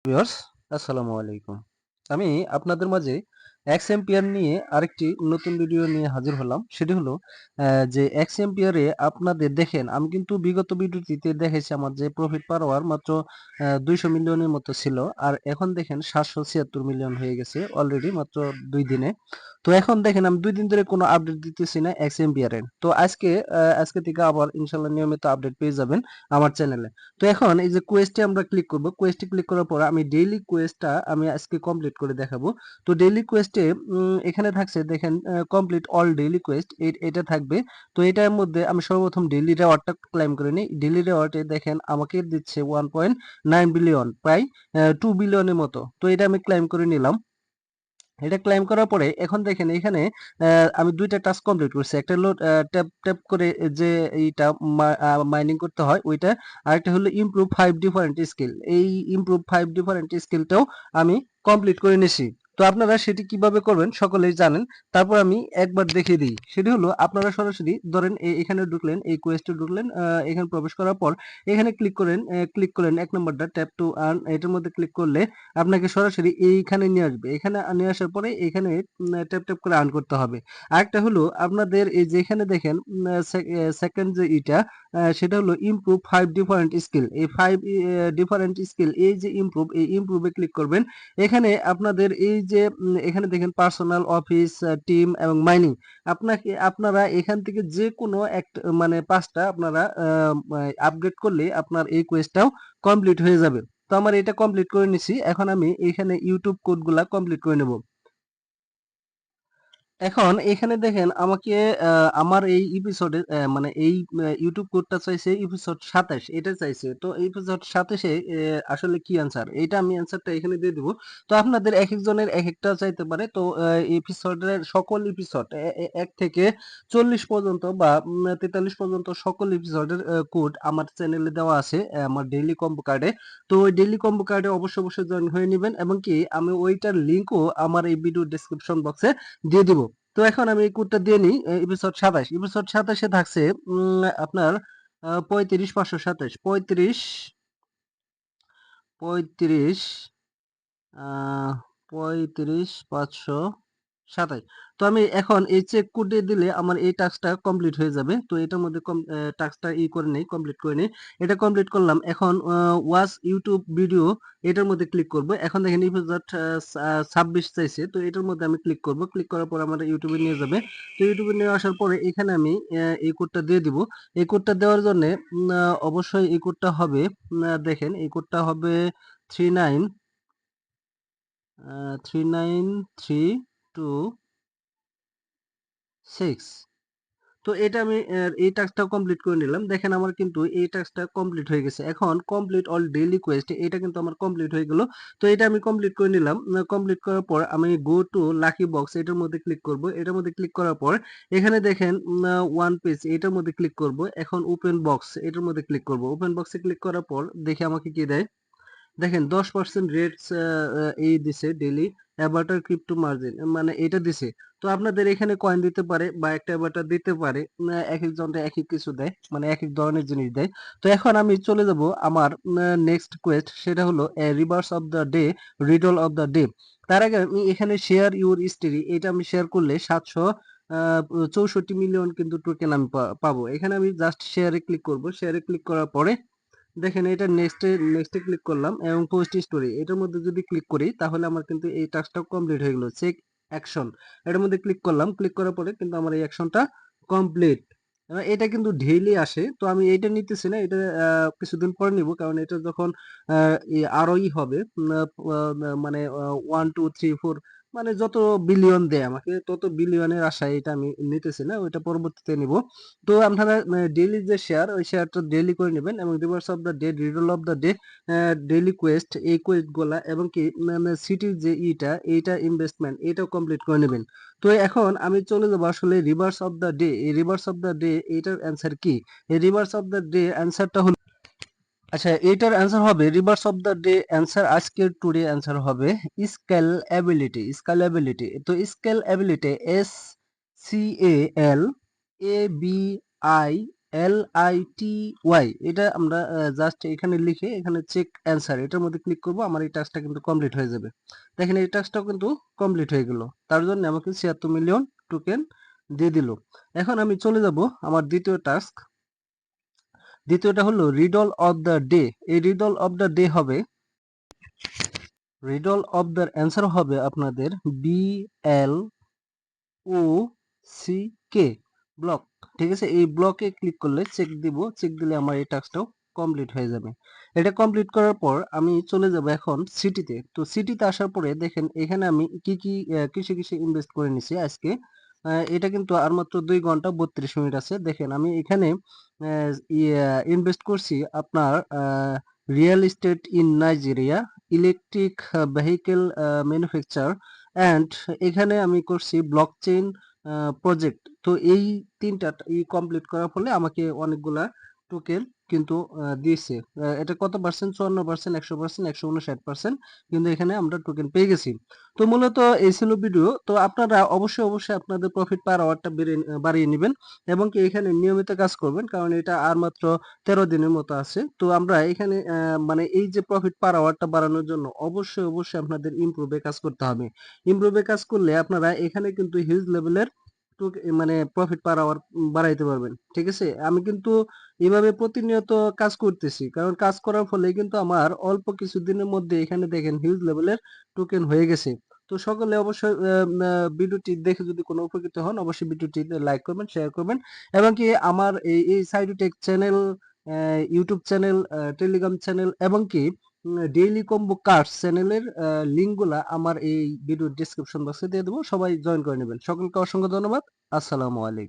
Viewers, আসসালামু আলাইকুম। আমি আপনাদের মাঝে এক্সএমপিআর নিয়ে আরেকটি নতুন ভিডিও নিয়ে হাজির হলাম। সেটি হলো যে এক্সএমপিআরে আপনাদের দেখেন আমি কিন্তু বিগত ভিডিওটিতে দেখেছি আমার যে প্রফিট পার আওয়ার মাত্র 200 মিলিয়নের মতো ছিল। আর এখন দেখেন 776 মিলিয়ন হয়ে গেছে অলরেডি মাত্র 2 দিনে। তো এখন দেখেন আমি 2 দিন ধরে কোনো আপডেট দিতেছি না এক্সএমপিআর এর। তো আজকে থেকে আবার ইনশাআল্লাহ নিয়মিত আপডেট পেয়ে যাবেন আমার চ্যানেলে। তো এখন এই যে কোয়েস্টে আমরা ক্লিক করব, কোয়েস্টে ক্লিক করার পর আমি ডেইলি কোয়েস্টটা আমি আজকে কমপ্লিট করে দেখাবো। তো ডেইলি কোয়েস্টে এখানে থাকছে দেখেন কমপ্লিট অল ডেইলি কোয়েস্ট এটা থাকবে। তো এটার মধ্যে আমি সর্বপ্রথম ডেইলি রেওয়ার্ডটা ক্লেম করে নিই। ডেইলি রেওয়ার্ডে দেখেন আমাকে দিচ্ছে 1.9 বিলিয়ন, প্রায় 2 বিলিয়নের মতো। তো এটা আমি ক্লেম করে নিলাম। এটা ক্লাইম করার পরে এখন দেখেন এখানে আমি দুইটা টাস্ক কমপ্লিট করছি। একটা হলো ট্যাপ ট্যাপ করে যে এইটা মাইনিং করতে হয় ওইটা, আরেকটা হলো ইমপ্রুভ 5 ডিফারেন্ট স্কিল। এই ইমপ্রুভ 5 ডিফারেন্ট স্কিলটাও আমি কমপ্লিট করে নিছি। তো আপনারা সেটি কিভাবে করবেন সকলেই জানেন। তারপর আমি একবার দেখিয়ে দিই। সেটি হলো আপনারা সরাসরি ধরেন এখানে ঢুকলেন, এই কোয়েস্টে ঢুকলেন, এখানে প্রবেশ করার পর এখানে ক্লিক করেন ১ নম্বরটা ট্যাপ টু আর্ন, এটার মধ্যে ক্লিক করলে আপনাকে সরাসরি এইখানে নিয়ে আসবে। এখানে নিয়ে আসার পরে এখানে ট্যাপ ট্যাপ করে আর্ন করতে হবে। আরেকটা হলো আপনাদের এই যে এখানে দেখেন সেকেন্ড যে ইটা সেটা হলো ইমপ্রুভ 5 ডিফারেন্ট স্কিল। এই 5 ডিফারেন্ট স্কিল, এই যে ইমপ্রুভ, এই ইমপ্রুভে ক্লিক করবেন। এখানে আপনাদের এই যে এখানে দেখেন পার্সোনাল, অফিস, টিম এবং মাইনিং। আপনারা এখান থেকে যে কোনো একটা মানে 5টা আপনারা আপগ্রেড করলে আপনার এই কোয়েস্টটাও কমপ্লিট হয়ে যাবে। তো আমার এটা কমপ্লিট করে নিছি। এখন আমি এখানে ইউটিউব কোডগুলা কমপ্লিট করে নেব। এখন এখানে দেখেন আমাকে আমার এই এপিসোডে মানে এই ইউটিউব কোডটা চাইছে এপিসোড 27, এটা চাইছে। তো এপিসোড 27 এ আসলে কি অ্যান্সার, এইটা আমি অ্যান্সারটা এখানে দিয়ে দিব। তো আপনাদের একেকজনের একেকটা চাইতে পারে। তো এপিসোডের সকল এপিসোড 1 থেকে 40 পর্যন্ত বা 43 পর্যন্ত সকল এপিসোডের কোড আমার চ্যানেলে দেওয়া আছে আমার ডেইলি কম্বো কার্ডে। তো ওই ডেইলি কম্বো কার্ডে অবশ্যই জয়েন হয়ে নিবেন এবং কি আমি ওইটার লিংকও আমার এই ভিডিও ডেসক্রিপশন বক্সে দিয়ে দিব। তো এখন আমি এই কোডটা দিয়ে নিই। এপিসোড 27, এপিসোড 27 এ থাকছে আপনার 35,527, 35 35,527। তো আমি এখন এই চেক কোডে দিলে আমার এই টাস্কটা কমপ্লিট হয়ে যাবে। তো এটার মধ্যে টাস্কটা করে নেই, কমপ্লিট করে নেই। এটা কমপ্লিট করলাম। এখন ওয়াচ ইউটিউব ভিডিও, এটার মধ্যে ক্লিক করব। এখন দেখেন এপিসোড 26 চাইছে। তো এটার মধ্যে আমি ক্লিক করব। ক্লিক করার পর আমার ইউটিউবে নিয়ে যাবে। তো ইউটিউবে নিয়ে আসার পরে এখানে আমি এই কোডটা দিয়ে দিব। এই কোডটা দেওয়ার জন্য অবশ্যই এই কোডটা হবে, দেখেন এই কোডটা হবে 39 39326। তো এটা আমি এই টাস্কটাও কমপ্লিট করে নিলাম। দেখেন আমার কিন্তু এই টাস্কটা কমপ্লিট হয়ে গেছে। এখন কমপ্লিট অল ডেইলি কোয়েস্ট, এটা কিন্তু আমার কমপ্লিট হয়ে গেল। তো এটা আমি কমপ্লিট করে নিলাম। কমপ্লিট করার পর আমি গো টু লাকি বক্স, এটার মধ্যে ক্লিক করব। এটার মধ্যে ক্লিক করার পর এখানে দেখেন ওয়ান পেজ, এটার মধ্যে ক্লিক করব। এখন ওপেন বক্স, এটার মধ্যে ক্লিক করব। ওপেন বক্সে ক্লিক করার পর দেখি আমাকে কি দেয়। দেখেন 10% রেটস এই দিছে ডেইলি অ্যাভাটার ক্রিপ্টো মার্জিন, মানে এটা দিছে। তো আপনাদের এখানে কয়েন দিতে পারে বা একটা অ্যাভাটার দিতে পারে। এক একজনটা এক এক কিছু দেয়, মানে এক এক ধরনের জিনিস দেয়। তো এখন আমি চলে যাব আমার নেক্সট কোয়েস্ট, সেটা হলো reverse of the day, riddle of the day. তার আগে আমি এখানে শেয়ার ইউর স্টোরি, এটা আমি শেয়ার করলে 764 মিলিয়ন কিন্তু টোকেন আমি পাবো। এখানে আমি জাস্ট শেয়ারে ক্লিক করব। শেয়ারে ক্লিক করার পরে দেখেন এটা নেক্সটে ক্লিক করলাম এবং পোস্ট স্টোরি, এটার মধ্যে যদি ক্লিক করি তাহলে আমার কিন্তু এই টাস্কটা কমপ্লিট হয়ে গেল। চেক অ্যাকশন, এটার মধ্যে ক্লিক করলাম। ক্লিক করার পরে কিন্তু আমার এই অ্যাকশনটা কমপ্লিট। এটা কিন্তু ডেইলি আসে। তো আমি এইটা নিতেছি না, এটা কিছুদিন পরে নিব, কারণ এটা যখন আরো হবে মানে 1 2 3 4 মানে যত বিলিয়ন দেয় আমাকে তত বিলিয়নের আশায় এটা আমি নিতেছি না, ওইটা পরবর্তীতে নিব। তো আপনারা ডেইলি যে শেয়ার, ওই শেয়ারটা ডেইলি করে নেবেন এবং reverse of the day, riddle of the day, daily quest, এই কোয়েস্ট গুলা এবং কি সিটির যে এইটা ইনভেস্টমেন্ট, এটাও কমপ্লিট করে নেবেন। তো এখন আমি চলে যাবো আসলে রিভার্স অফ দ্য ডে। এই রিভার্স অফ দ্য ডে এইটার অ্যান্সার কি? এই রিভার্স অফ দ্য ডে অ্যান্সারটা হলো, আচ্ছা এইটার অ্যান্সার হবে reverse of the day answer, আজকের টুডে অ্যান্সার হবে স্কেলেবিলিটি। তো স্কেলেবিলিটি, SCALABILITY, LITY, এটা আমরা জাস্ট এখানে লিখে এখানে চেক অ্যান্সার এটার মধ্যে ক্লিক করব, আমার এই টাস্কটা কিন্তু কমপ্লিট হয়ে যাবে। দেখেন এই টাস্কটাও কিন্তু কমপ্লিট হয়ে গেল, তার জন্য আমাকে 76 মিলিয়ন টোকেন দিয়ে দিল। এখন আমি চলে যাব আমার দ্বিতীয় টাস্ক। দ্বিতীয়টা হলো রিডল অফ দ্য ডে। এই রিডল অফ দ্য ডে হবে, রিডল অফ দ্য অ্যান্সার হবে আপনাদের BLOCK, ব্লক। ঠিক আছে, এই ব্লকে ক্লিক করলে চেক দিব, চেক দিলে আমার এই টাস্কটাও কমপ্লিট হয়ে যাবে। এটা কমপ্লিট করার পর আমি চলে যাব এখন সিটিতে। তো সিটিতে আসার পরে দেখেন এখানে আমি কি কি কিসে কিসে ইনভেস্ট করে নিছি আজকে। এটা কিন্তু আর মাত্র 2 ঘন্টা 32 মিনিট আছে। দেখেন আমি এখানে ইনভেস্ট করছি আপনার real estate in Nigeria, electric vehicle manufacture, and এখানে আমি করছি ব্লকচেইন প্রজেক্ট। তো এই 3টা কমপ্লিট করার ফলে আমাকে অনেকগুলা টোকেন কিন্তু দিয়েছে। এটা কত পার্সেন্ট? 54%, 100%, 159%, কিন্তু এখানে আমরা টোকেন পেয়ে গেছি। তো মূলত এই ছিল ভিডিও। তো আপনারা অবশ্যই আপনাদের প্রফিট পার আওয়ারটা বাড়িয়ে নেবেন এবং কি এখানে নিয়মিত কাজ করবেন, কারণ এটা আর মাত্র 13 দিনের মতো আছে। তো আমরা এখানে মানে এই যে প্রফিট পার আওয়ারটা বাড়ানোর জন্য অবশ্যই আপনাদের ইমপ্রুভে কাজ করতে হবে। ইমপ্রুভে কাজ করলে আপনারা এখানে কিন্তু হিউজ লেভেলের মানে প্রফিট পার আওয়ার বাড়াইতে পারবেন। ঠিক আছে, আমি কিন্তু এভাবে প্রতিনিয়ত কাজ করতেছি, কারণ কাজ করার ফলে কিন্তু আমার অল্প কিছু দিনের মধ্যে এখানে দেখেন হিউজ লেভেলের টোকেন হয়ে গেছে। তো সকলে অবশ্যই ভিডিওটি দেখে যদি কোনো উপকৃত হন অবশ্যই ভিডিওটিতে লাইক করবেন, শেয়ার করবেন এবং কি আমার এই সাইডুটেক channel, YouTube channel, Telegram channel এবং কি ডেইলি কম্বো কার্ডস চ্যানেলের লিঙ্কগুলা আমার এই ভিডিওর ডেসক্রিপশন বক্সে দিয়ে দেবো, সবাই জয়েন করে নেবেন। সকলকে অসংখ্য ধন্যবাদ। আসসালামু আলাইকুম।